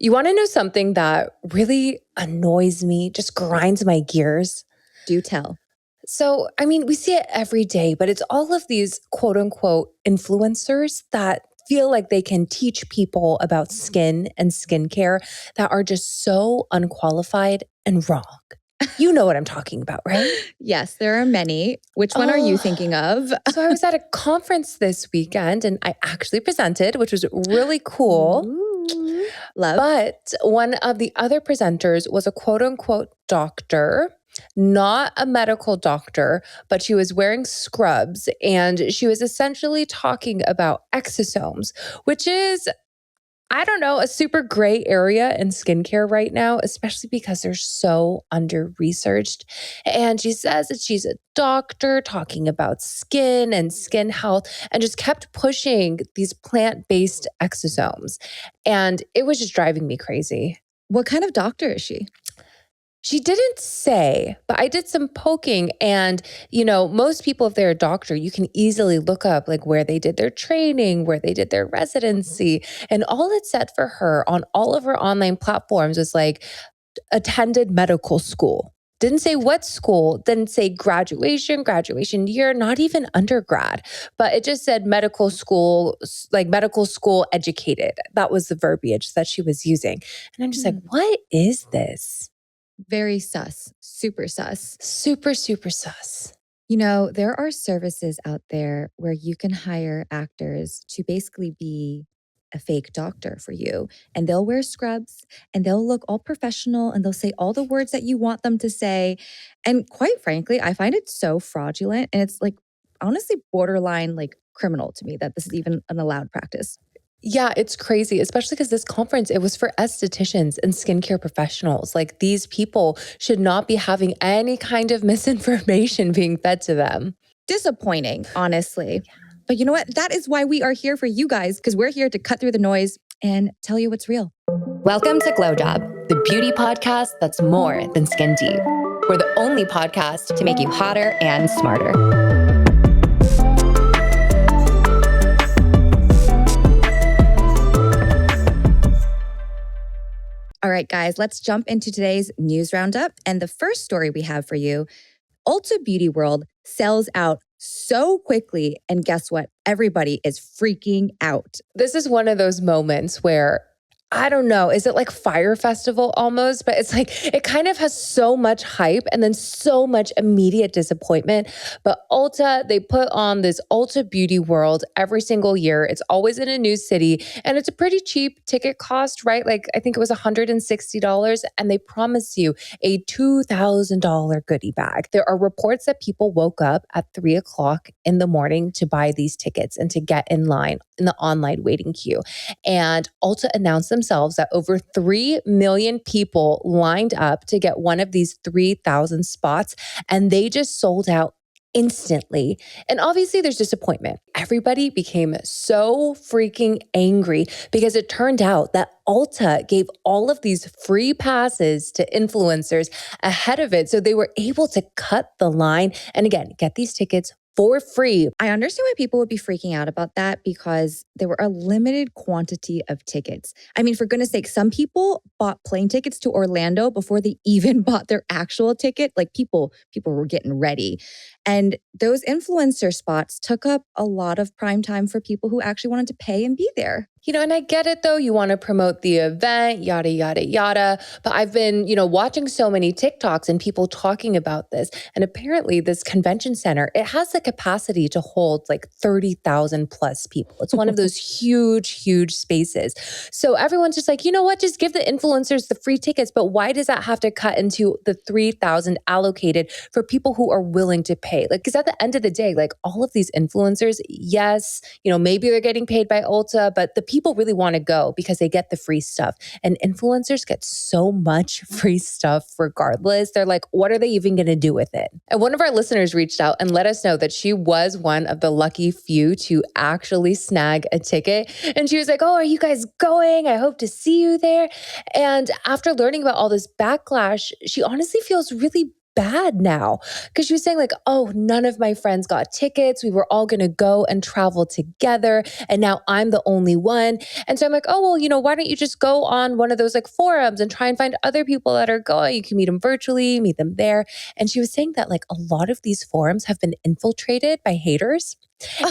You want to know something that really annoys me, just grinds my gears? Do tell. So, I mean, we see it every day, but it's all of these quote unquote influencers that feel like they can teach people about skin and skincare that are just so unqualified and wrong. You know what I'm talking about, right? Yes, there are many. Which one are you thinking of? So I was at a conference this weekend and I actually presented, which was really cool. Ooh, love. But one of the other presenters was a quote unquote doctor, not a medical doctor, but she was wearing scrubs and she was essentially talking about exosomes, which is, I don't know, a super gray area in skincare right now, especially because they're so under-researched. And she says that she's a doctor talking about skin and skin health and just kept pushing these plant-based exosomes. And it was just driving me crazy. What kind of doctor is she? She didn't say, but I did some poking and, most people, if they're a doctor, you can easily look up like where they did their training, where they did their residency. And all it said for her on all of her online platforms was like, attended medical school. Didn't say what school, didn't say graduation year, not even undergrad, but it just said medical school, like medical school educated. That was the verbiage that she was using. And I'm just like, what is this? Very sus. Super sus. Super, super sus. There are services out there where you can hire actors to basically be a fake doctor for you. And they'll wear scrubs and they'll look all professional and they'll say all the words that you want them to say. And quite frankly, I find it so fraudulent. And it's like, honestly, borderline like criminal to me that this is even an allowed practice. Yeah, it's crazy, especially because this conference, it was for estheticians and skincare professionals. Like these people should not be having any kind of misinformation being fed to them. Disappointing, honestly. Yeah. But you know what? That is why we are here for you guys, because we're here to cut through the noise and tell you what's real. Welcome to GlowJob, the beauty podcast that's more than skin deep. We're the only podcast to make you hotter and smarter. All right, guys, let's jump into today's news roundup. And the first story we have for you, Ulta Beauty World sells out so quickly. And guess what? Everybody is freaking out. This is one of those moments where, I don't know, is it like Fire Festival almost? But it's like, it kind of has so much hype and then so much immediate disappointment. But Ulta, they put on this Ulta Beauty World every single year. It's always in a new city and it's a pretty cheap ticket cost, right? Like I think it was $160 and they promise you a $2,000 goodie bag. There are reports that people woke up at 3:00 in the morning to buy these tickets and to get in line in the online waiting queue. And Ulta announced themselves that over 3 million people lined up to get one of these 3,000 spots, and they just sold out instantly. And obviously there's disappointment. Everybody became so freaking angry because it turned out that Ulta gave all of these free passes to influencers ahead of it. So they were able to cut the line and again, get these tickets for free. I understand why people would be freaking out about that because there were a limited quantity of tickets. I mean, for goodness sake, some people bought plane tickets to Orlando before they even bought their actual ticket. Like people were getting ready. And those influencer spots took up a lot of prime time for people who actually wanted to pay and be there. And I get it though. You want to promote the event, yada, yada, yada. But I've been, watching so many TikToks and people talking about this. And apparently this convention center, it has the capacity to hold like 30,000 plus people. It's one of those huge, huge spaces. So everyone's just like, you know what? Just give the influencers the free tickets. But why does that have to cut into the 3,000 allocated for people who are willing to pay? Like, because at the end of the day, like all of these influencers, yes, maybe they're getting paid by Ulta, but the people really want to go because they get the free stuff. And influencers get so much free stuff regardless. They're like, what are they even going to do with it? And one of our listeners reached out and let us know that she was one of the lucky few to actually snag a ticket. And she was like, oh, are you guys going? I hope to see you there. And after learning about all this backlash, she honestly feels really bad now. Because she was saying like, oh, none of my friends got tickets. We were all going to go and travel together. And now I'm the only one. And so I'm like, oh, well, why don't you just go on one of those like forums and try and find other people that are going? You can meet them virtually, meet them there. And she was saying that like a lot of these forums have been infiltrated by haters.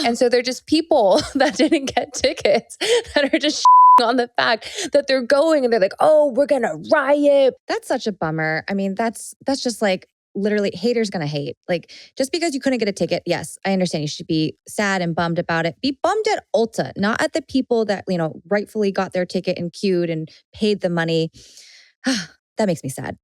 And so they're just people that didn't get tickets that are just on the fact that they're going and they're like, oh, we're going to riot. That's such a bummer. I mean, that's just like literally haters gonna hate. Like just because you couldn't get a ticket, yes, I understand you should be sad and bummed about it. Be bummed at Ulta, not at the people that, rightfully got their ticket and queued and paid the money. That makes me sad.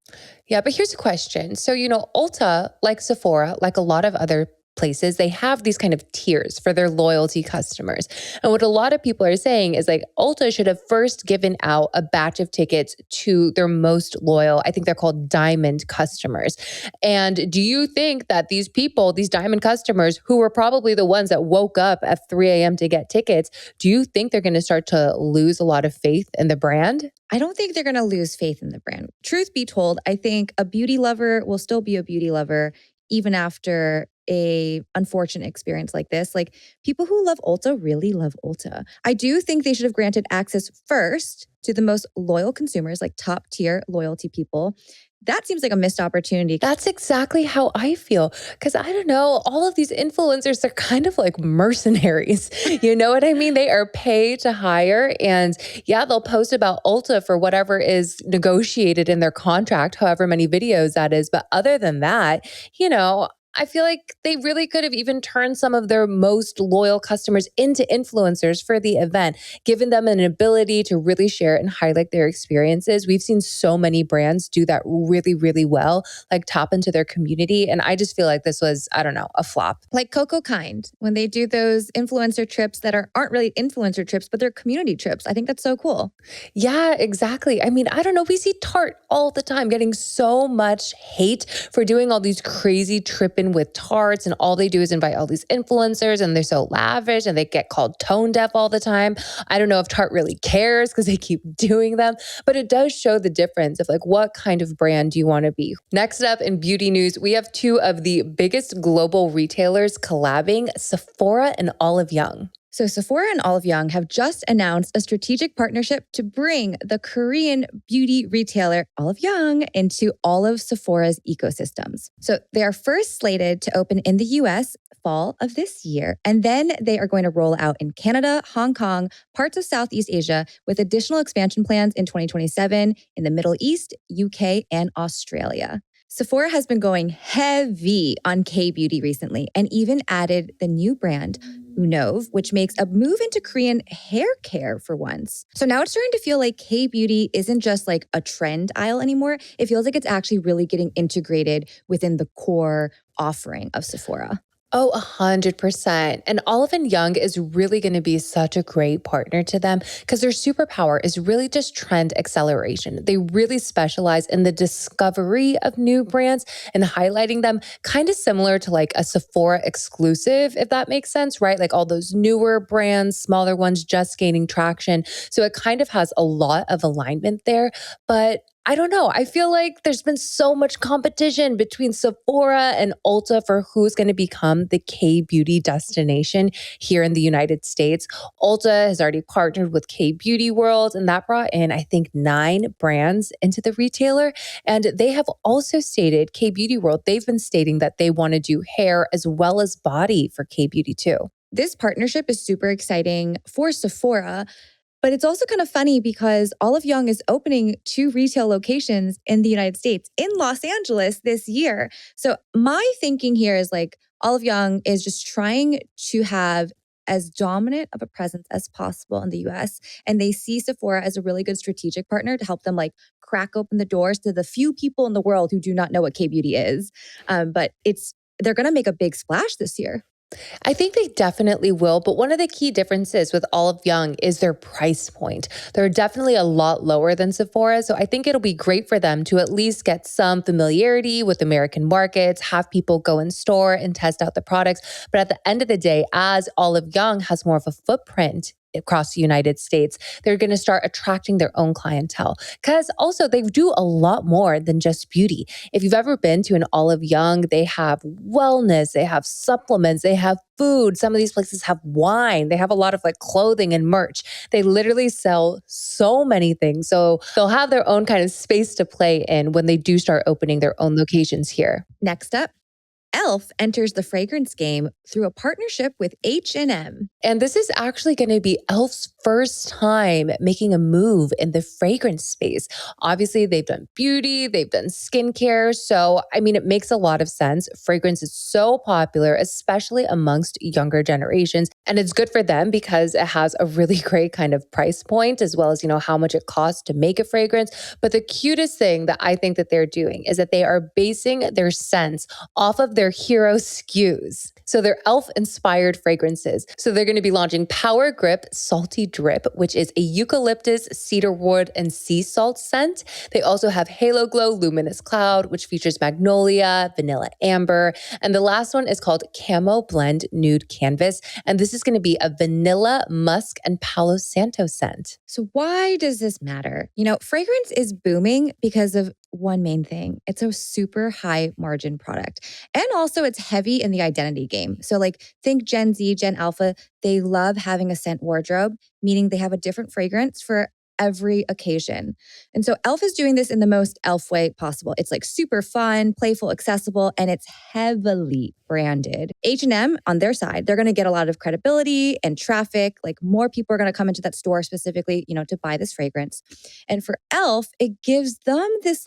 Yeah, but here's a question. So, Ulta, like Sephora, like a lot of other places, they have these kind of tiers for their loyalty customers. And what a lot of people are saying is like Ulta should have first given out a batch of tickets to their most loyal, I think they're called diamond customers. And do you think that these people, these diamond customers who were probably the ones that woke up at 3 a.m. to get tickets, do you think they're going to start to lose a lot of faith in the brand? I don't think they're going to lose faith in the brand. Truth be told, I think a beauty lover will still be a beauty lover even after a unfortunate experience like this. Like people who love Ulta really love Ulta. I do think they should have granted access first to the most loyal consumers, like top tier loyalty people. That seems like a missed opportunity. That's exactly how I feel. Because I don't know, all of these influencers, they're kind of like mercenaries. You know what I mean? They are paid to hire. And yeah, they'll post about Ulta for whatever is negotiated in their contract, however many videos that is. But other than that, I feel like they really could have even turned some of their most loyal customers into influencers for the event, given them an ability to really share and highlight their experiences. We've seen so many brands do that really, really well, like tap into their community. And I just feel like this was, I don't know, a flop. Like Coco Kind, when they do those influencer trips that aren't really influencer trips, but they're community trips. I think that's so cool. Yeah, exactly. I mean, I don't know. We see Tarte all the time getting so much hate for doing all these crazy tripping with tarts, and all they do is invite all these influencers and they're so lavish and they get called tone deaf all the time. I don't know if Tarte really cares because they keep doing them, but it does show the difference of like what kind of brand do you want to be. Next up in beauty news, we have two of the biggest global retailers collabing, Sephora and Olive Young. So Sephora and Olive Young have just announced a strategic partnership to bring the Korean beauty retailer Olive Young into all of Sephora's ecosystems. So they are first slated to open in the US fall of this year, and then they are going to roll out in Canada, Hong Kong, parts of Southeast Asia, with additional expansion plans in 2027 in the Middle East, UK, and Australia. Sephora has been going heavy on K-beauty recently and even added the new brand Unov, which makes a move into Korean hair care for once. So now it's starting to feel like K-beauty isn't just like a trend aisle anymore. It feels like it's actually really getting integrated within the core offering of Sephora. Oh, 100%. And Olive & Young is really going to be such a great partner to them because their superpower is really just trend acceleration. They really specialize in the discovery of new brands and highlighting them, kind of similar to like a Sephora exclusive, if that makes sense, right? Like all those newer brands, smaller ones just gaining traction. So it kind of has a lot of alignment there. But I don't know. I feel like there's been so much competition between Sephora and Ulta for who's going to become the K-beauty destination here in the United States. Ulta has already partnered with Beauty World, and that brought in, I think, 9 brands into the retailer. And they have also stated, Beauty World, they've been stating that they want to do hair as well as body for K-beauty too. This partnership is super exciting for Sephora. But it's also kind of funny because Olive Young is opening 2 retail locations in the United States, in Los Angeles this year. So my thinking here is like Olive Young is just trying to have as dominant of a presence as possible in the US. And they see Sephora as a really good strategic partner to help them like crack open the doors to the few people in the world who do not know what K-beauty is. But they're going to make a big splash this year. I think they definitely will, but one of the key differences with Olive Young is their price point. They're definitely a lot lower than Sephora, so I think it'll be great for them to at least get some familiarity with American markets, have people go in store and test out the products. But at the end of the day, as Olive Young has more of a footprint across the United States, they're going to start attracting their own clientele. Because also they do a lot more than just beauty. If you've ever been to an Olive Young, they have wellness, they have supplements, they have food. Some of these places have wine. They have a lot of like clothing and merch. They literally sell so many things. So they'll have their own kind of space to play in when they do start opening their own locations here. Next up, e.l.f. enters the fragrance game through a partnership with H&M. And this is actually going to be e.l.f.'s first time making a move in the fragrance space. Obviously, they've done beauty, they've done skincare. So, I mean, it makes a lot of sense. Fragrance is so popular, especially amongst younger generations. And it's good for them because it has a really great kind of price point, as well as, how much it costs to make a fragrance. But the cutest thing that I think that they're doing is that they are basing their scents off of their hero SKUs. So they're e.l.f. inspired fragrances. So they're going to be launching Power Grip Salty Drip, which is a eucalyptus, cedarwood, and sea salt scent. They also have Halo Glow Luminous Cloud, which features magnolia, vanilla amber. And the last one is called Camo Blend Nude Canvas. And this is going to be a vanilla, musk, and Palo Santo scent. So why does this matter? Fragrance is booming because of one main thing. It's a super high margin product. And also it's heavy in the identity game. So think Gen Z, Gen Alpha, they love having a scent wardrobe, meaning they have a different fragrance for every occasion. And so e.l.f. is doing this in the most e.l.f. way possible. It's super fun, playful, accessible, and it's heavily branded. H&M on their side, they're going to get a lot of credibility and traffic. More people are going to come into that store specifically, to buy this fragrance. And for e.l.f., it gives them this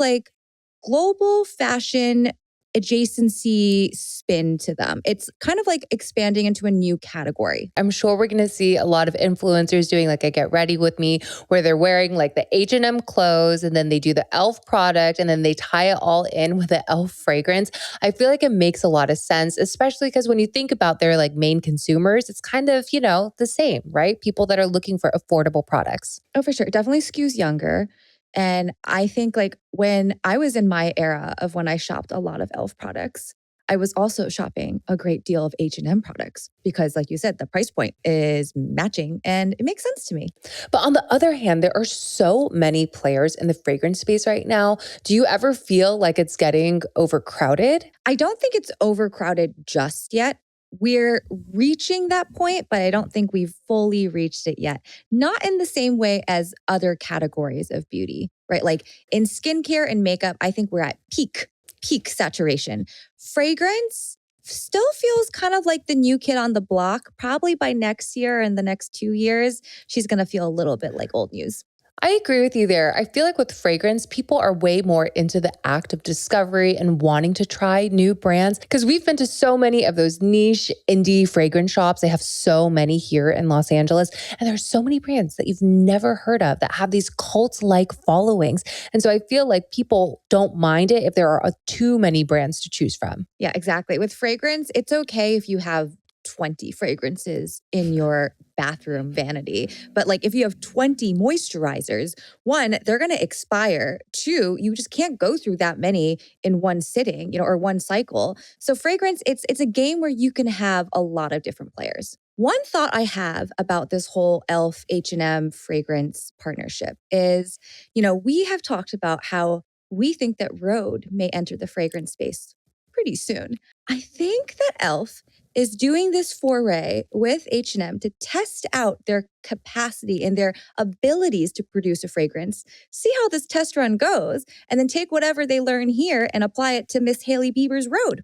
global fashion adjacency spin to them. It's kind of expanding into a new category. I'm sure we're going to see a lot of influencers doing a Get Ready With Me, where they're wearing the H&M clothes and then they do the e.l.f. product and then they tie it all in with the e.l.f. fragrance. I feel like it makes a lot of sense, especially because when you think about their main consumers, it's kind of, the same, right? People that are looking for affordable products. Oh, for sure. It definitely skews younger. And I think when I was in my era of when I shopped a lot of e.l.f. products, I was also shopping a great deal of H&M products because like you said, the price point is matching and it makes sense to me. But on the other hand, there are so many players in the fragrance space right now. Do you ever feel like it's getting overcrowded? I don't think it's overcrowded just yet. We're reaching that point, but I don't think we've fully reached it yet. Not in the same way as other categories of beauty, right? In skincare and makeup, I think we're at peak saturation. Fragrance still feels kind of like the new kid on the block. Probably by next year and the next 2 years, she's going to feel a little bit like old news. I agree with you there. I feel like with fragrance, people are way more into the act of discovery and wanting to try new brands because we've been to so many of those niche indie fragrance shops. They have so many here in Los Angeles. And there's so many brands that you've never heard of that have these cult-like followings. And so I feel like people don't mind it if there are too many brands to choose from. Yeah, exactly. With fragrance, it's okay if you have 20 fragrances in your bathroom vanity. But if you have 20 moisturizers, one, they're going to expire. Two, you just can't go through that many in one sitting, or one cycle. So fragrance, it's a game where you can have a lot of different players. One thought I have about this whole e.l.f. H&M fragrance partnership is, we have talked about how we think that Rhode may enter the fragrance space pretty soon. I think that e.l.f. is doing this foray with H&M to test out their capacity and their abilities to produce a fragrance, see how this test run goes, and then take whatever they learn here and apply it to Miss Hailey Bieber's Rhode.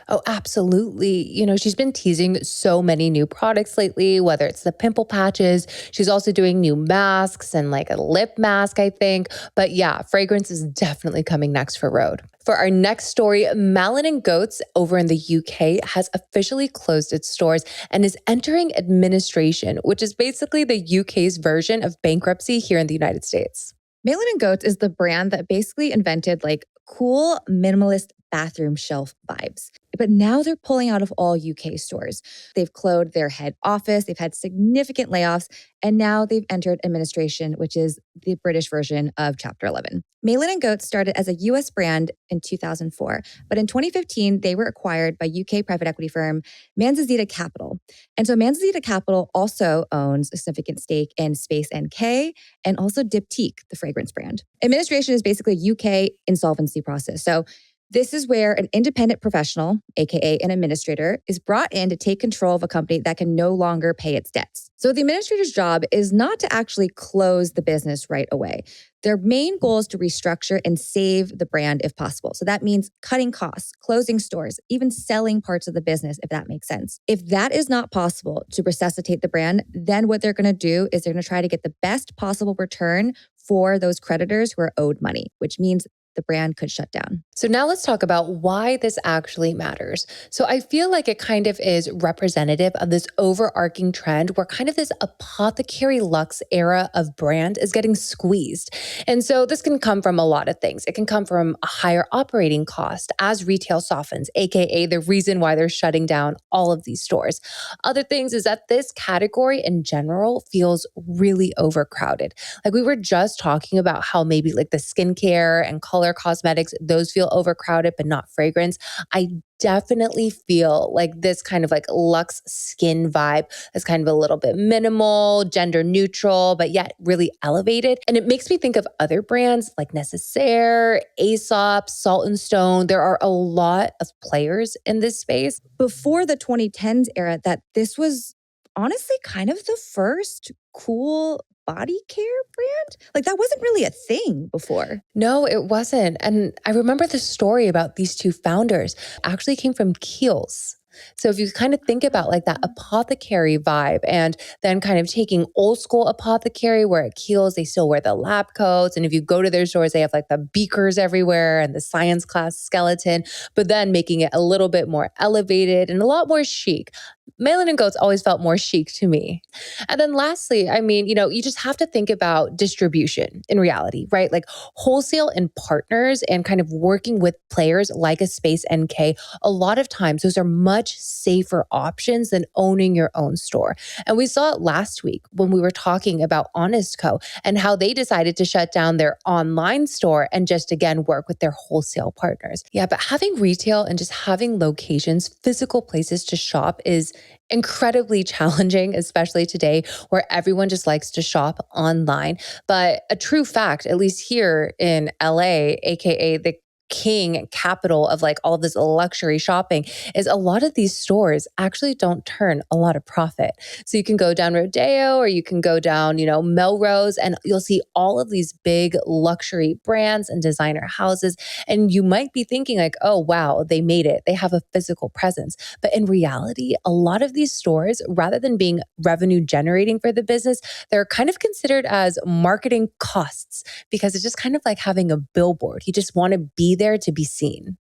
Oh, absolutely. She's been teasing so many new products lately, whether it's the pimple patches. She's also doing new masks and a lip mask, I think. But yeah, fragrance is definitely coming next for Rhode. For our next story, Malin+Goetz over in the UK has officially closed its stores and is entering administration, which is basically the UK's version of bankruptcy here in the United States. Malin+Goetz is the brand that basically invented cool minimalist bathroom shelf vibes. But now they're pulling out of all UK stores. They've closed their head office, they've had significant layoffs, and now they've entered administration, which is the British version of Chapter 11. Malin+Goetz started as a US brand in 2004, but in 2015, they were acquired by UK private equity firm Manzanita Capital. And so Manzanita Capital also owns a significant stake in Space NK and also Diptyque, the fragrance brand. Administration is basically a UK insolvency process. So this is where an independent professional, aka an administrator, is brought in to take control of a company that can no longer pay its debts. So the administrator's job is not to actually close the business right away. Their main goal is to restructure and save the brand if possible. So that means cutting costs, closing stores, even selling parts of the business, if that makes sense. If that is not possible to resuscitate the brand, then what they're going to do is they're going to try to get the best possible return for those creditors who are owed money, which means the brand could shut down. So now let's talk about why this actually matters. So I feel like it kind of is representative of this overarching trend where kind of this apothecary luxe era of brand is getting squeezed. And so this can come from a lot of things. It can come from a higher operating cost as retail softens, aka the reason why they're shutting down all of these stores. Other things is that this category in general feels really overcrowded. Like we were just talking about how maybe like the skincare and color cosmetics, those feel overcrowded, but not fragrance. I definitely feel like this kind of like luxe skin vibe is kind of a little bit minimal, gender neutral, but yet really elevated. And it makes me think of other brands like Necessaire, Aesop, Salt and Stone. There are a lot of players in this space. Before the 2010s era, that this was honestly kind of the first cool body care brand. Like that wasn't really a thing before. No, it wasn't. And I remember the story about these two founders actually came from Kiehl's. So if you kind of think about like that apothecary vibe and then kind of taking old school apothecary where at Kiehl's, they still wear the lab coats. And if you go to their stores, they have like the beakers everywhere and the science class skeleton, but then making it a little bit more elevated and a lot more chic. Malin+Goetz always felt more chic to me. And then lastly, I mean, you just have to think about distribution in reality, right? Like wholesale and partners and kind of working with players like a Space NK. A lot of times, those are much safer options than owning your own store. And we saw it last week when we were talking about Honest Co. and how they decided to shut down their online store and just again work with their wholesale partners. Yeah, but having retail and just having locations, physical places to shop is incredibly challenging, especially today where everyone just likes to shop online. But a true fact, at least here in LA, aka the king capital of like all of this luxury shopping, is a lot of these stores actually don't turn a lot of profit. So you can go down Rodeo or you can go down, Melrose, and you'll see all of these big luxury brands and designer houses. And you might be thinking like, oh, wow, they made it. They have a physical presence. But in reality, a lot of these stores, rather than being revenue generating for the business, they're kind of considered as marketing costs because it's just kind of like having a billboard. You just want to be there to be seen.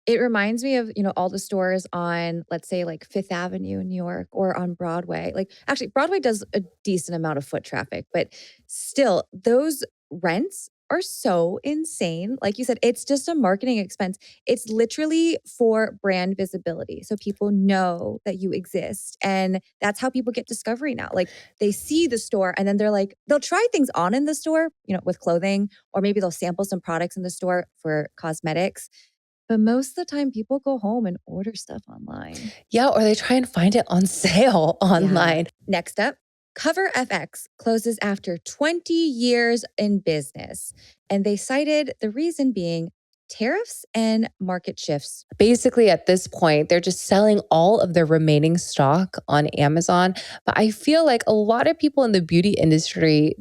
It reminds me of, all the stores on, let's say, like Fifth Avenue in New York or on Broadway. Like, actually, Broadway does a decent amount of foot traffic, but still, those rents are so insane. Like you said, it's just a marketing expense. It's literally for brand visibility. So people know that you exist. And that's how people get discovery now. Like they see the store and then they'll try things on in the store, with clothing, or maybe they'll sample some products in the store for cosmetics. But most of the time, people go home and order stuff online. Yeah, or they try and find it on sale online. Yeah. Next up, Cover FX closes after 20 years in business. And they cited the reason being tariffs and market shifts. Basically, at this point, they're just selling all of their remaining stock on Amazon. But I feel like a lot of people in the beauty industry,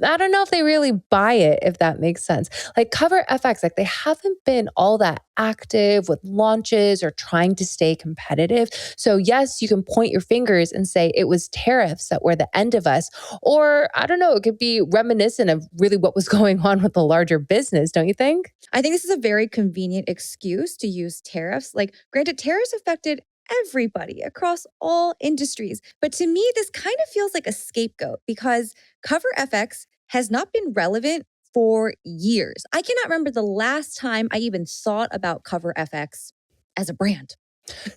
I don't know if they really buy it, if that makes sense. Like Cover FX, like they haven't been all that active with launches or trying to stay competitive. So yes, you can point your fingers and say it was tariffs that were the end of us. Or I don't know, it could be reminiscent of really what was going on with the larger business, don't you think? I think this is a very convenient excuse to use tariffs. Like, granted, tariffs affected everybody across all industries. But to me, this kind of feels like a scapegoat because Cover FX has not been relevant for years. I cannot remember the last time I even thought about Cover FX as a brand.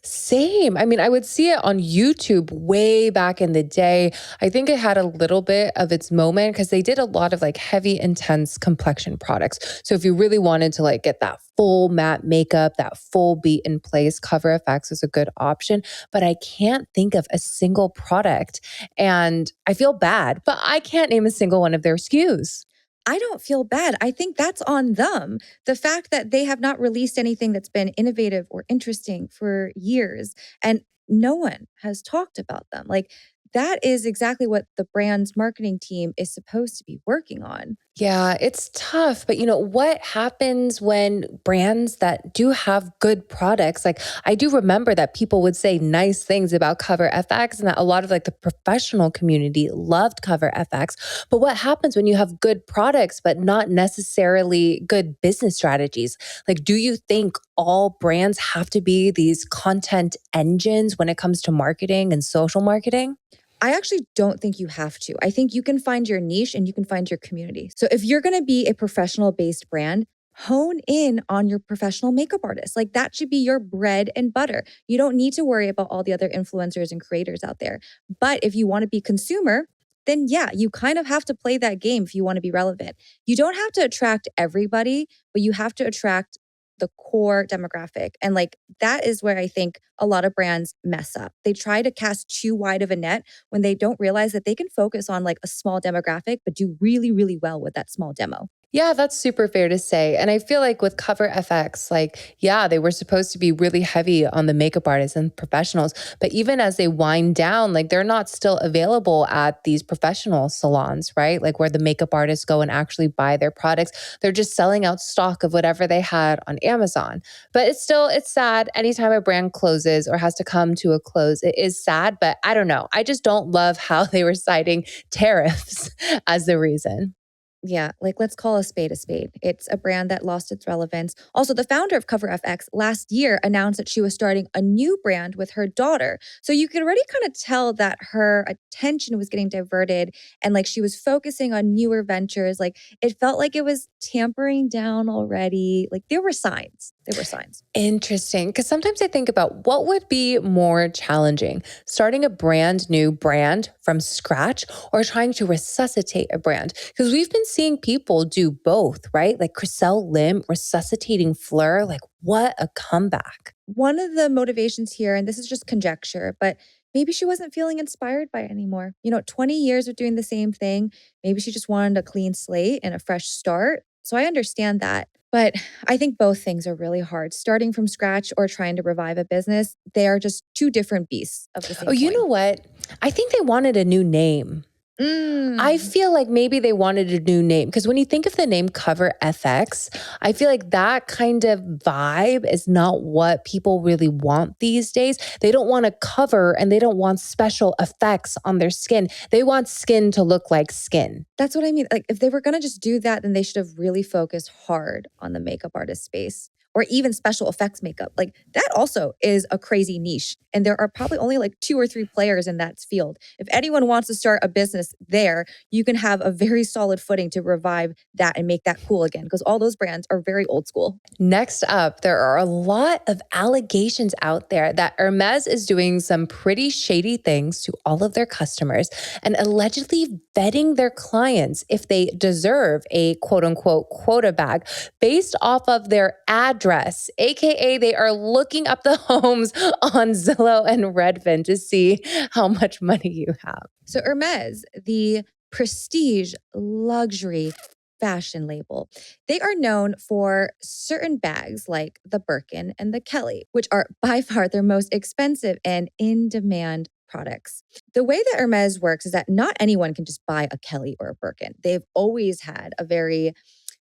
Same. I mean, I would see it on YouTube way back in the day. I think it had a little bit of its moment because they did a lot of like heavy, intense complexion products. So if you really wanted to like get that full matte makeup, that full beat in place, Cover FX is a good option. But I can't think of a single product and I feel bad, but I can't name a single one of their SKUs. I don't feel bad. I think that's on them. The fact that they have not released anything that's been innovative or interesting for years and no one has talked about them. Like that is exactly what the brand's marketing team is supposed to be working on. Yeah, it's tough. But what happens when brands that do have good products, like I do remember that people would say nice things about Cover FX and that a lot of like the professional community loved Cover FX. But what happens when you have good products, but not necessarily good business strategies? Like, do you think all brands have to be these content engines when it comes to marketing and social marketing? I actually don't think you have to. I think you can find your niche and you can find your community. So if you're going to be a professional based brand, hone in on your professional makeup artists. Like that should be your bread and butter. You don't need to worry about all the other influencers and creators out there. But if you want to be consumer, then yeah, you kind of have to play that game if you want to be relevant. You don't have to attract everybody, but you have to attract the core demographic. And like that is where I think a lot of brands mess up. They try to cast too wide of a net when they don't realize that they can focus on like a small demographic, but do really, really well with that small demo. Yeah, that's super fair to say. And I feel like with Cover FX, like, yeah, they were supposed to be really heavy on the makeup artists and professionals. But even as they wind down, like they're not still available at these professional salons, right? Like where the makeup artists go and actually buy their products. They're just selling out stock of whatever they had on Amazon. But it's sad anytime a brand closes or has to come to a close. It is sad, but I don't know. I just don't love how they were citing tariffs as the reason. Yeah, like let's call a spade a spade. It's a brand that lost its relevance. Also, the founder of Cover FX last year announced that she was starting a new brand with her daughter. So you could already kind of tell that her attention was getting diverted and like she was focusing on newer ventures. Like it felt like it was tampering down already. Like there were signs. There were signs. Interesting. Because sometimes I think about what would be more challenging, starting a brand new brand from scratch or trying to resuscitate a brand. Because we've been seeing people do both, right? Like Chriselle Lim resuscitating Fleur. Like what a comeback. One of the motivations here, and this is just conjecture, but maybe she wasn't feeling inspired by it anymore. 20 years of doing the same thing. Maybe she just wanted a clean slate and a fresh start. So I understand that. But I think both things are really hard. Starting from scratch or trying to revive a business, they are just two different beasts of the same Oh, you coin. know what? I think they wanted a new name. I feel like maybe they wanted a new name because when you think of the name Cover FX, I feel like that kind of vibe is not what people really want these days. They don't want to cover and they don't want special effects on their skin. They want skin to look like skin. That's what I mean. Like if they were going to just do that, then they should have really focused hard on the makeup artist space. Or even special effects makeup. Like that also is a crazy niche. And there are probably only like 2 or 3 players in that field. If anyone wants to start a business there, you can have a very solid footing to revive that and make that cool again. Because all those brands are very old school. Next up, there are a lot of allegations out there that Hermès is doing some pretty shady things to all of their customers and allegedly vetting their clients if they deserve a quote unquote quota bag based off of their address, aka they are looking up the homes on Zillow and Redfin to see how much money you have. So Hermès, the prestige luxury fashion label, they are known for certain bags like the Birkin and the Kelly, which are by far their most expensive and in-demand products. The way that Hermès works is that not anyone can just buy a Kelly or a Birkin. They've always had a very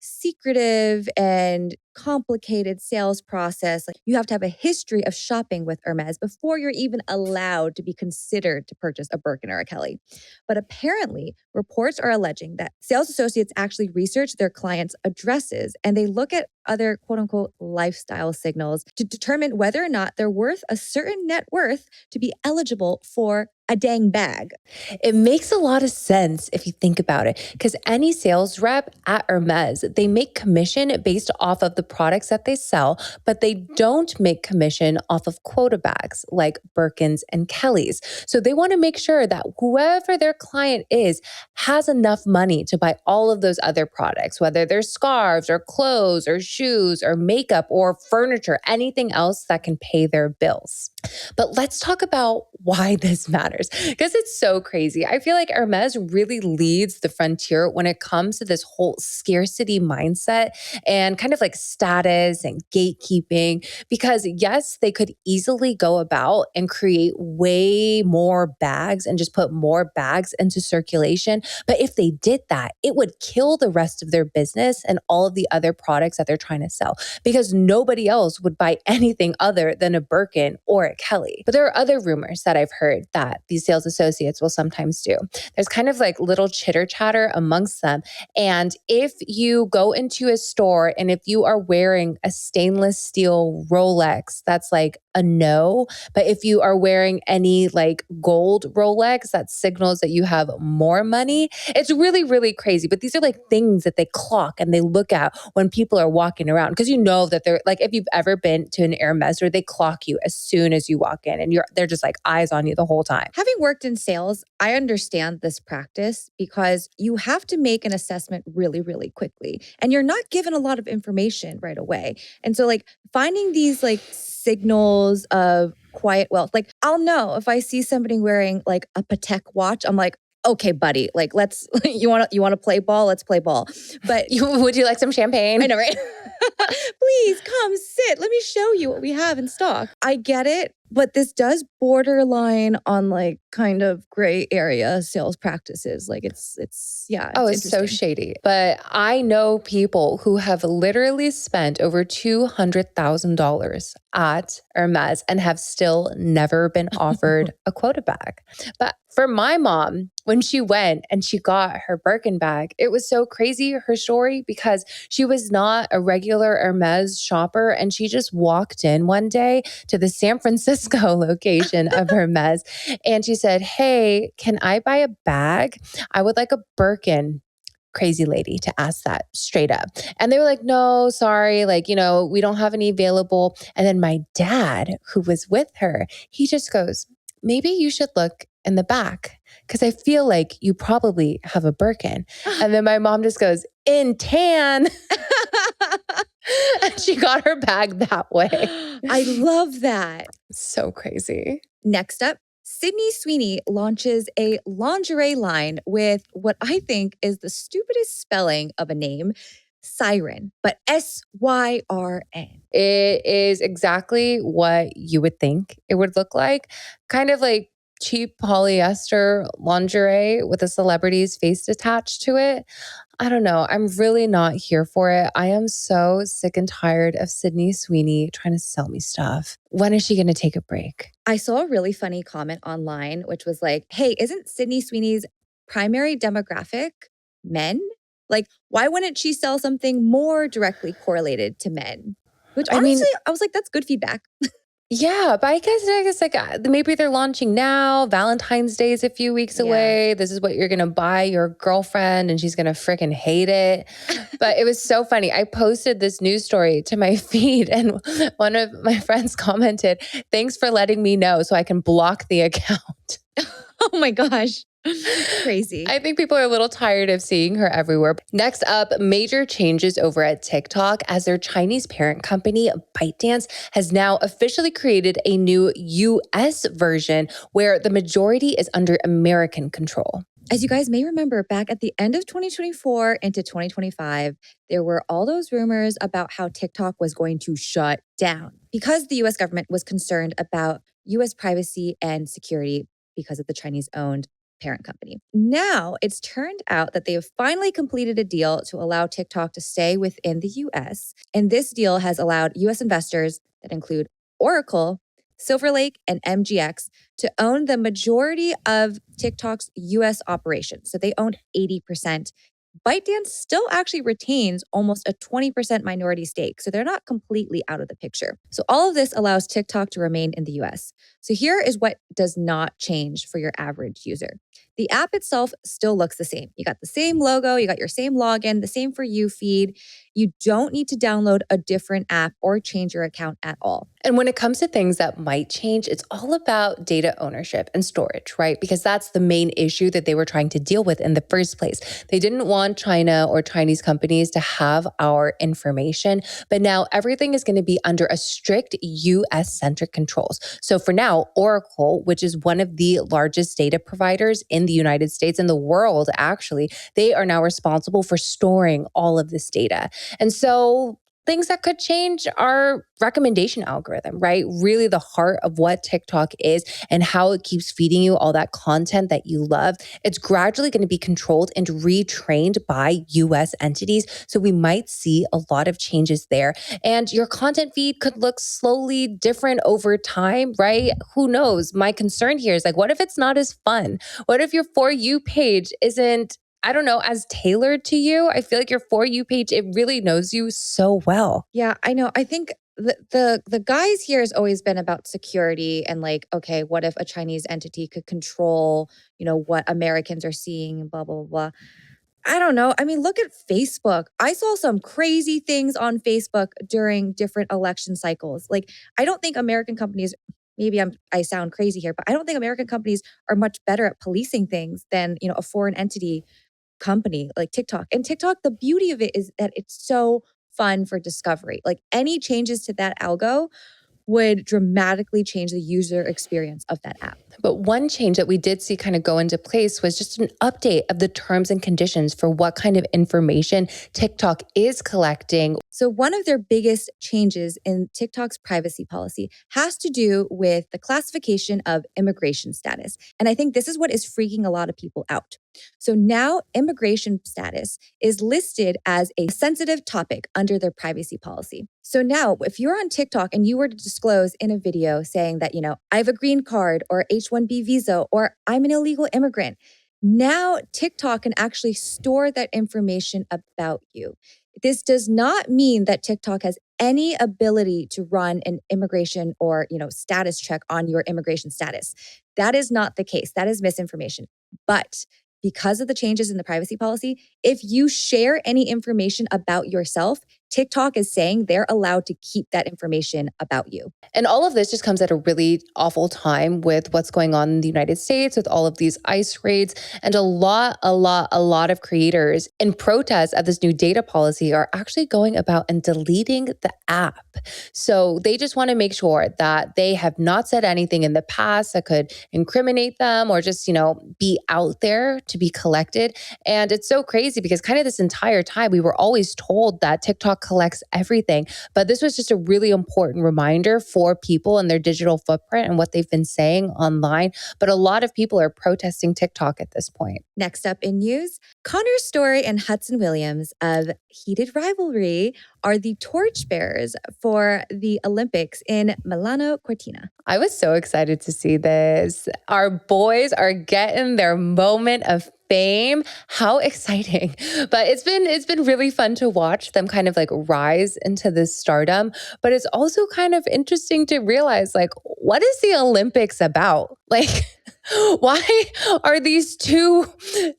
secretive and complicated sales process. Like you have to have a history of shopping with Hermès before you're even allowed to be considered to purchase a Birkin or a Kelly. But apparently, reports are alleging that sales associates actually research their clients' addresses and they look at other quote unquote lifestyle signals to determine whether or not they're worth a certain net worth to be eligible for a dang bag. It makes a lot of sense if you think about it, because any sales rep at Hermès, they make commission based off of the the products that they sell, but they don't make commission off of quota bags like Birkins and Kellys. So they want to make sure that whoever their client is has enough money to buy all of those other products, whether they're scarves or clothes or shoes or makeup or furniture, anything else that can pay their bills. But let's talk about why this matters, because it's so crazy. I feel like Hermès really leads the frontier when it comes to this whole scarcity mindset and kind of like status and gatekeeping, because yes, they could easily go about and create way more bags and just put more bags into circulation. But if they did that, it would kill the rest of their business and all of the other products that they're trying to sell, because nobody else would buy anything other than a Birkin or a Kelly. But there are other rumors that I've heard that these sales associates will sometimes do. There's kind of like little chitter chatter amongst them. And if you go into a store and if you are wearing a stainless steel Rolex, that's like a no. But if you are wearing any like gold Rolex, that signals that you have more money. It's really, really crazy. But these are like things that they clock and they look at when people are walking around, because you know that they're like, if you've ever been to an Hermès store, they clock you as soon as you walk in and they're just like eyes on you the whole time. Having worked in sales, I understand this practice because you have to make an assessment really, really quickly. And you're not given a lot of information right away. And so like finding these like signals of quiet wealth, like I'll know if I see somebody wearing like a Patek watch, I'm like, okay, buddy, like let's, you want to play ball? Let's play ball. But would you like some champagne? I know, right? Please come sit. Let me show you what we have in stock. I get it, but this does borderline on like kind of gray area sales practices. Like it's it's so shady. But I know people who have literally spent over $200,000 at Hermès and have still never been offered a quota bag. But for my mom, when she went and she got her Birkin bag, it was so crazy, her story, because she was not a regular Hermès shopper. And she just walked in one day to the San Francisco location of Hermès. And she said, hey, can I buy a bag? I would like a Birkin. Crazy lady to ask that straight up. And they were like, no, sorry. Like, we don't have any available. And then my dad, who was with her, he just goes, maybe you should look in the back, because I feel like you probably have a Birkin. And then my mom just goes, in tan. And she got her bag that way. I love that. So crazy. Next up, Sydney Sweeney launches a lingerie line with what I think is the stupidest spelling of a name, Siren, but S-Y-R-N. It is exactly what you would think it would look like. Kind of like cheap polyester lingerie with a celebrity's face attached to it. I don't know. I'm really not here for it. I am so sick and tired of Sydney Sweeney trying to sell me stuff. When is she going to take a break? I saw a really funny comment online, which was like, hey, isn't Sydney Sweeney's primary demographic men? Like, why wouldn't she sell something more directly correlated to men? Which honestly, I was like, that's good feedback. Yeah, but I guess like maybe they're launching now. Valentine's Day is a few weeks away. This is what you're going to buy your girlfriend and she's going to freaking hate it. But it was so funny. I posted this news story to my feed and one of my friends commented, thanks for letting me know so I can block the account. Oh my gosh. Crazy. I think people are a little tired of seeing her everywhere. Next up, major changes over at TikTok as their Chinese parent company, ByteDance, has now officially created a new US version where the majority is under American control. As you guys may remember, back at the end of 2024 into 2025, there were all those rumors about how TikTok was going to shut down because the US government was concerned about US privacy and security because of the Chinese-owned parent company. Now, it's turned out that they have finally completed a deal to allow TikTok to stay within the US. And this deal has allowed US investors that include Oracle, Silver Lake, and MGX to own the majority of TikTok's US operations. So they own 80%. ByteDance still actually retains almost a 20% minority stake, so they're not completely out of the picture. So all of this allows TikTok to remain in the US. So here is what does not change for your average user. The app itself still looks the same. You got the same logo, you got your same login, the same For You feed. You don't need to download a different app or change your account at all. And when it comes to things that might change, it's all about data ownership and storage, right? Because that's the main issue that they were trying to deal with in the first place. They didn't want China or Chinese companies to have our information, but now everything is going to be under a strict US-centric controls. So for now, Oracle, which is one of the largest data providers in the United States and the world, actually, they are now responsible for storing all of this data. And so things that could change are recommendation algorithm, right? Really the heart of what TikTok is and how it keeps feeding you all that content that you love. It's gradually going to be controlled and retrained by US entities. So we might see a lot of changes there. And your content feed could look slowly different over time, right? Who knows? My concern here is like, what if it's not as fun? What if your For You page isn't, I don't know, as tailored to you? I feel like your For You page, it really knows you so well. Yeah, I know. I think the guys here has always been about security and like, okay, what if a Chinese entity could control, what Americans are seeing and blah, blah, blah. I don't know. I mean, look at Facebook. I saw some crazy things on Facebook during different election cycles. Like, I don't think American companies, maybe I sound crazy here, but I don't think American companies are much better at policing things than, a foreign entity company like TikTok. And TikTok, the beauty of it is that it's so fun for discovery. Like any changes to that algo would dramatically change the user experience of that app. But one change that we did see kind of go into place was just an update of the terms and conditions for what kind of information TikTok is collecting. So one of their biggest changes in TikTok's privacy policy has to do with the classification of immigration status. And I think this is what is freaking a lot of people out. So now immigration status is listed as a sensitive topic under their privacy policy. So now if you're on TikTok and you were to disclose in a video saying that, I have a green card or H-1B visa or I'm an illegal immigrant, now TikTok can actually store that information about you. This does not mean that TikTok has any ability to run an immigration or, status check on your immigration status. That is not the case. That is misinformation. But because of the changes in the privacy policy, if you share any information about yourself, TikTok is saying they're allowed to keep that information about you. And all of this just comes at a really awful time with what's going on in the United States with all of these ICE raids. And a lot of creators in protest of this new data policy are actually going about and deleting the app. So they just want to make sure that they have not said anything in the past that could incriminate them or just, be out there to be collected. And it's so crazy because kind of this entire time we were always told that TikTok collects everything. But this was just a really important reminder for people and their digital footprint and what they've been saying online. But a lot of people are protesting TikTok at this point. Next up in news, Connor Story and Hudson Williams of Heated Rivalry are the torchbearers for the Olympics in Milano-Cortina. I was so excited to see this. Our boys are getting their moment of fame. How exciting. But it's been really fun to watch them kind of like rise into this stardom. But it's also kind of interesting to realize like, what is the Olympics about? Like, why are these two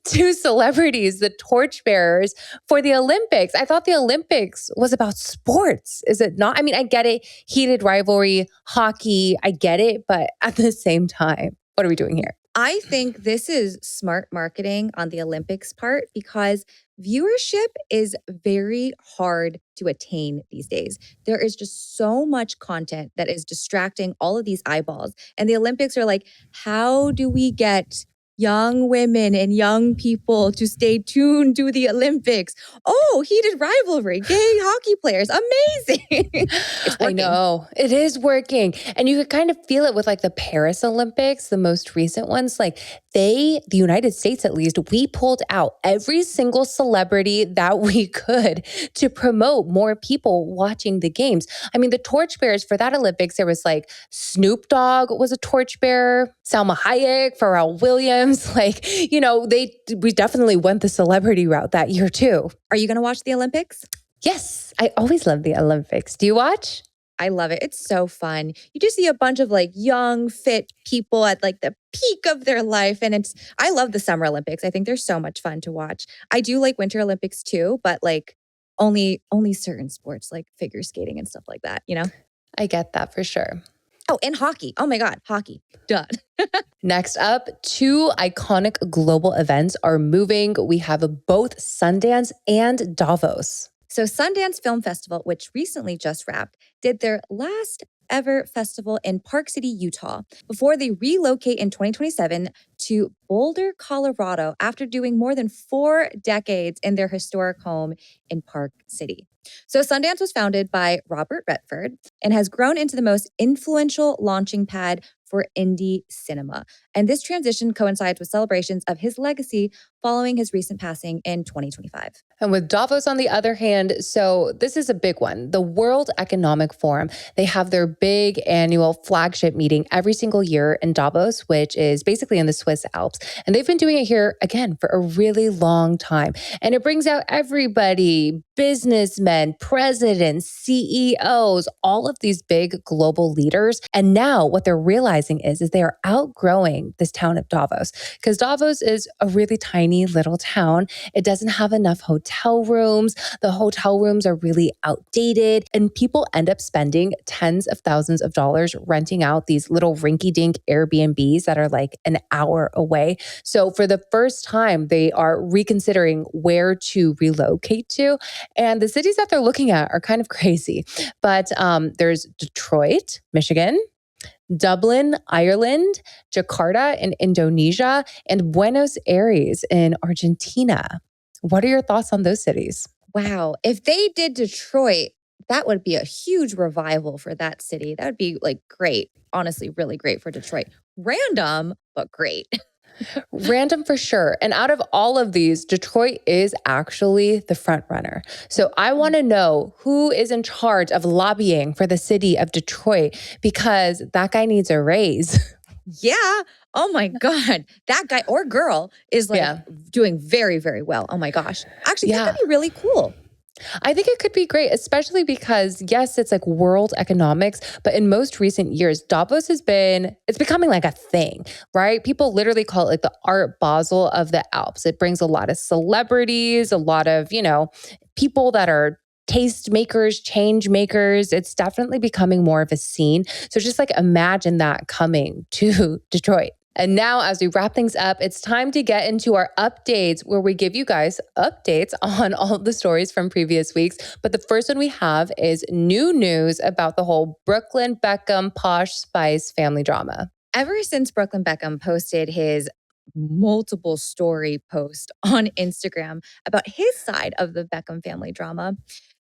celebrities the torchbearers for the Olympics? I thought the Olympics was about sports. Is it not? I mean, I get it. Heated rivalry, hockey, I get it. But at the same time, what are we doing here? I think this is smart marketing on the Olympics part because viewership is very hard to attain these days. There is just so much content that is distracting all of these eyeballs. And the Olympics are like, how do we get young women and young people to stay tuned to the Olympics? Oh, heated rivalry, gay hockey players, amazing. It's working. I know, it is working. And you could kind of feel it with like the Paris Olympics, the most recent ones. Like the United States at least, we pulled out every single celebrity that we could to promote more people watching the games. I mean, the torchbearers for that Olympics, there was like Snoop Dogg was a torchbearer, Salma Hayek, Pharrell Williams. Like, we definitely went the celebrity route that year too. Are you going to watch the Olympics? Yes, I always love the Olympics. Do you watch? I love it. It's so fun. You just see a bunch of like young, fit people at like the peak of their life. And I love the Summer Olympics. I think they're so much fun to watch. I do like Winter Olympics too, but like only certain sports like figure skating and stuff like that, you know? I get that for sure. Oh, and hockey. Oh my God, hockey. Done. Next up, 2 iconic global events are moving. We have both Sundance and Davos. So Sundance Film Festival, which recently just wrapped, did their last ever festival in Park City, Utah, before they relocate in 2027 to Boulder, Colorado, after doing more than 4 decades in their historic home in Park City. So Sundance was founded by Robert Redford and has grown into the most influential launching pad for indie cinema. And this transition coincides with celebrations of his legacy following his recent passing in 2025. And with Davos on the other hand, so this is a big one. The World Economic Forum, they have their big annual flagship meeting every single year in Davos, which is basically in the Swiss Alps. And they've been doing it here, again, for a really long time. And it brings out everybody, businessmen, presidents, CEOs, all of these big global leaders. And now what they're realizing is they are outgrowing this town of Davos, because Davos is a really tiny little town. It doesn't have enough hotel rooms. The hotel rooms are really outdated, and people end up spending tens of thousands of dollars renting out these little rinky-dink Airbnbs that are like an hour away. So for the first time, they are reconsidering where to relocate to. And the cities that they're looking at are kind of crazy. But there's Detroit, Michigan, Dublin, Ireland, Jakarta in Indonesia, and Buenos Aires in Argentina. What are your thoughts on those cities? Wow. If they did Detroit, that would be a huge revival for that city. That would be like great. Honestly, really great for Detroit. Random, but great. Random for sure. And out of all of these, Detroit is actually the front runner. So I want to know who is in charge of lobbying for the city of Detroit, because that guy needs a raise. Yeah. Oh my God. That guy or girl is like doing very, very well. Oh my gosh. Actually, that could be really cool. I think it could be great, especially because, yes, it's like world economics, but in most recent years, Davos it's becoming like a thing, right? People literally call it like the Art Basel of the Alps. It brings a lot of celebrities, a lot of, people that are taste makers, change makers. It's definitely becoming more of a scene. So just like imagine that coming to Detroit. And now, as we wrap things up, it's time to get into our updates, where we give you guys updates on all of the stories from previous weeks. But the first one we have is new news about the whole Brooklyn Beckham Posh Spice family drama. Ever since Brooklyn Beckham posted his multiple story post on Instagram about his side of the Beckham family drama,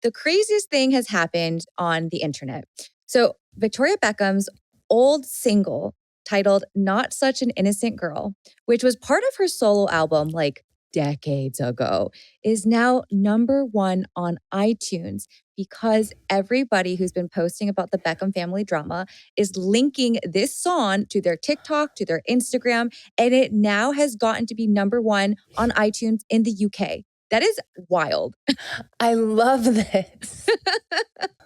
the craziest thing has happened on the internet. So Victoria Beckham's old single titled Not Such an Innocent Girl, which was part of her solo album like decades ago, is now #1 on iTunes, because everybody who's been posting about the Beckham family drama is linking this song to their TikTok, to their Instagram, and it now has gotten to be #1 on iTunes in the UK. That is wild. I love this.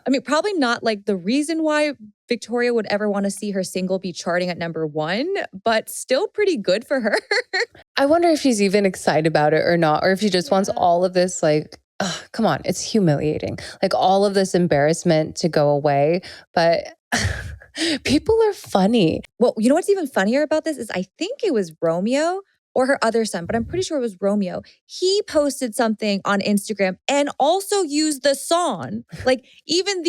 I mean, probably not like the reason why Victoria would ever want to see her single be charting at #1, but still pretty good for her. I wonder if she's even excited about it or not, or if she just wants all of this, like, come on, it's humiliating. Like all of this embarrassment to go away. But people are funny. Well, you know what's even funnier about this is I think it was Romeo or her other son, but I'm pretty sure it was Romeo. He posted something on Instagram and also used the song. Like even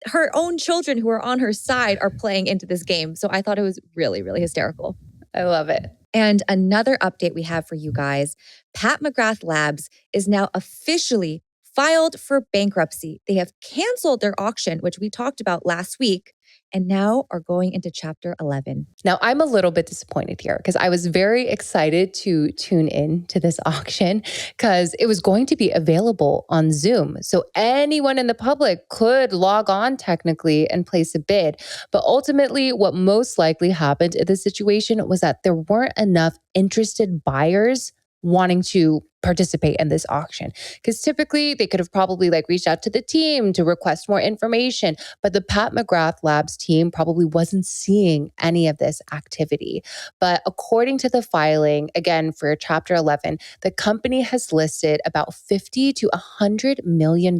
her own children who are on her side are playing into this game. So I thought it was really, really hysterical. I love it. And another update we have for you guys, McGrath Labs is now officially filed for bankruptcy. They have canceled their auction, which we talked about last week, and now are going into Chapter 11. Now, I'm a little bit disappointed here because I was very excited to tune in to this auction because it was going to be available on Zoom. So anyone in the public could log on technically and place a bid. But ultimately, what most likely happened in this situation was that there weren't enough interested buyers wanting to participate in this auction. Because typically they could have probably like reached out to the team to request more information, but the Pat McGrath Labs team probably wasn't seeing any of this activity. But according to the filing, again, for Chapter 11, the company has listed about $50 to $100 million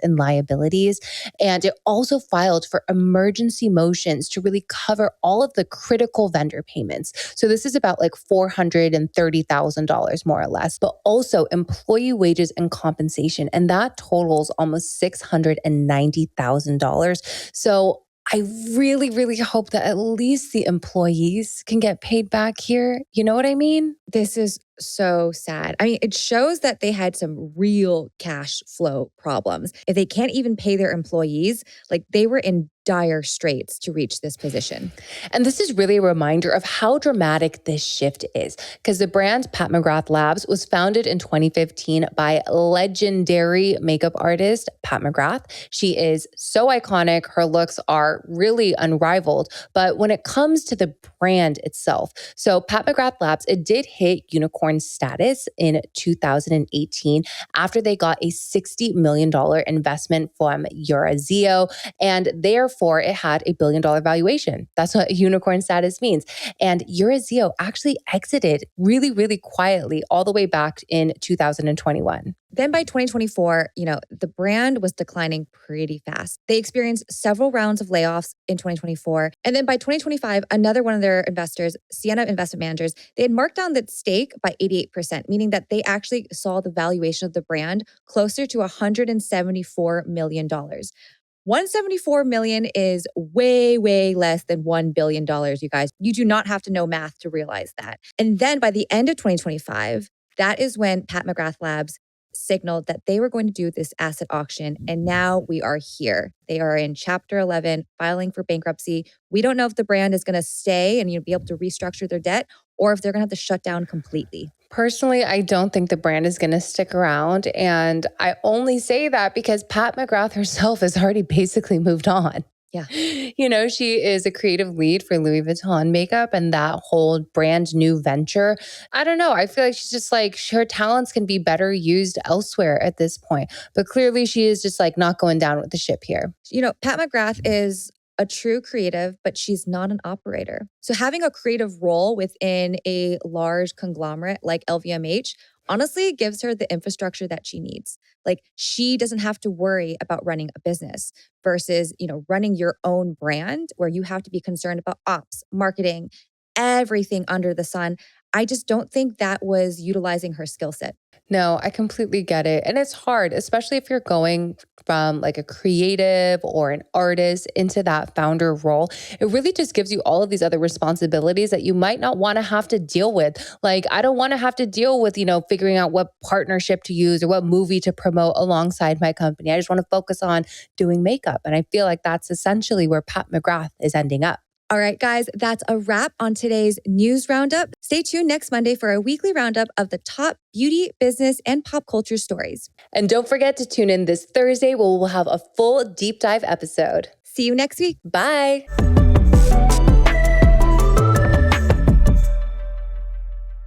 in liabilities. And it also filed for emergency motions to really cover all of the critical vendor payments. So this is about like $430,000 more or less, but also employee wages and compensation. And that totals almost $690,000. So I really, really hope that at least the employees can get paid back here. You know what I mean? This is so sad. I mean, it shows that they had some real cash flow problems. If they can't even pay their employees, like they were in dire straits to reach this position. And this is really a reminder of how dramatic this shift is, because the brand Pat McGrath Labs was founded in 2015 by legendary makeup artist Pat McGrath. She is so iconic. Her looks are really unrivaled. But when it comes to the brand itself, so Pat McGrath Labs, it did hit unicorn status in 2018 after they got a $60 million investment from Eurazeo, and therefore it had a $1 billion valuation. That's what unicorn status means. And Eurazeo actually exited really, really quietly all the way back in 2021. Then by 2024, the brand was declining pretty fast. They experienced several rounds of layoffs in 2024. And then by 2025, another one of their investors, Sienna Investment Managers, they had marked down that stake by 88%, meaning that they actually saw the valuation of the brand closer to $174 million. $174 million is way, way less than $1 billion, you guys. You do not have to know math to realize that. And then by the end of 2025, that is when Pat McGrath Labs signaled that they were going to do this asset auction. And now we are here. They are in Chapter 11, filing for bankruptcy. We don't know if the brand is going to stay and be able to restructure their debt, or if they're going to have to shut down completely. Personally, I don't think the brand is going to stick around. And I only say that because Pat McGrath herself has already basically moved on. Yeah. She is a creative lead for Louis Vuitton makeup and that whole brand new venture. I don't know. I feel like she's just like, her talents can be better used elsewhere at this point. But clearly she is just like not going down with the ship here. Pat McGrath is a true creative, but she's not an operator. So having a creative role within a large conglomerate like LVMH honestly gives her the infrastructure that she needs. Like, she doesn't have to worry about running a business versus, running your own brand where you have to be concerned about ops, marketing, everything under the sun. I just don't think that was utilizing her skill set. No, I completely get it. And it's hard, especially if you're going from like a creative or an artist into that founder role. It really just gives you all of these other responsibilities that you might not want to have to deal with. Like, I don't want to have to deal with, figuring out what partnership to use or what movie to promote alongside my company. I just want to focus on doing makeup. And I feel like that's essentially where Pat McGrath is ending up. All right, guys, that's a wrap on today's news roundup. Stay tuned next Monday for a weekly roundup of the top beauty, business, and pop culture stories. And don't forget to tune in this Thursday where we'll have a full deep dive episode. See you next week. Bye.